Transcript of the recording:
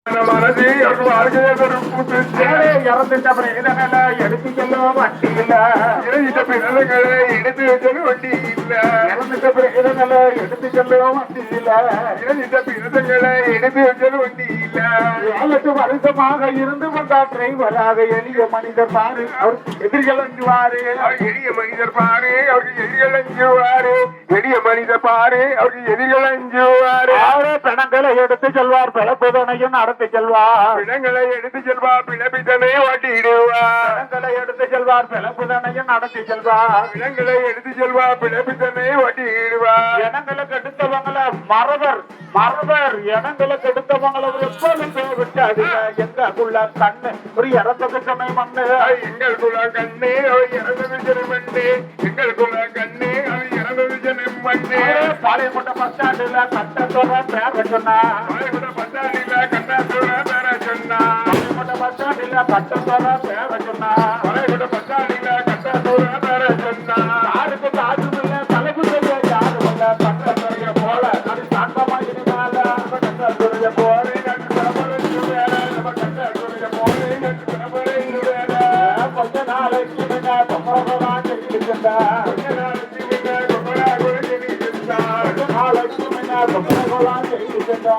மனது வாழ்க்கையை இறந்துட்ட பிரேதங்களை எடுத்து செல்லும் வண்டி இல்ல இறந்துட்ட பிரேதங்களை எடுத்து செல்லும் வண்டி இல்ல இறந்துட்ட பிரேதங்களை எடுத்து செல்லும் வண்டி இல்ல இறந்துட்ட பிரேதங்களை எடுத்து செல்லும் வண்டி இல்ல 7 வருஷமாக இருந்து வந்தார் டிரைவராக எளிய மனிதர் பாரு அவர் எதிரிகள் அஞ்சுவாரு எளிய மனிதர் பாரு அவருக்கு எதிரிகள் அஞ்சுவாரு எளிய மனிதர் பாரு அவருக்கு எதிரிகள் அஞ்சுவாரு பிணங்களை எடுத்து செல்வார் பிளப்புதனையும் நடத்தி செல்வார் பிணங்களை எடுத்து செல்வார் பிளப்பிதனை ஓட்டிடுவார் பிணங்களை எடுத்து செல்வார் பிளப்புதனையும் நடத்தி செல்வார் பிணங்களை எடுத்து செல்வார் பிளப்பிதனை ஓட்டிடுவார் இனங்களுக்கு எடுத்தவங்களை மறவர் இனங்களுக்கு எடுத்தவங்களை எப்போதும் விட்டாது எங்களுக்குள்ள கண்ணு ஒரு இறந்தது சொன்ன மண்ணு எங்களுக்குள்ள கண்ணு இறந்தது சொன்ன மண்ணு எங்களுக்குள்ள கண்ணு இறந்தது சொன்ன மண்ணு பாளையங்கோட்டை பஸ் ஸ்டாண்டுல கட்டத்தோட பேர சொன்னா பாளையங்கோட்டை பஸ் ஸ்டாண்டில கட்டத்தோட பேர சொன்னா பாளையங்கோட்டை பஸ் ஸ்டாண்டில கட்டத்தோட பேர சொன்னா பாளையங்கோட்டை பஸ் ஸ்டாண்டில கட்டத்தோட பேர சொன்னா யாருக்கு காசும் இல்ல தலைக்கு சொல்ல யாரும் இல்ல கட்டத்துறைய போல அது சாந்தமா இருந்தால கட்டத்துறைய போல நம்ம கட்டத்துறைய போல கொஞ்ச நாளைக்கு பொம்மரதான் செய்திருந்தா கொஞ்ச நாளைக்கு பொம்மரா கூட செய்திருந்தா கொஞ்ச நாளைக்கு பொம்மரா செய்திருந்தா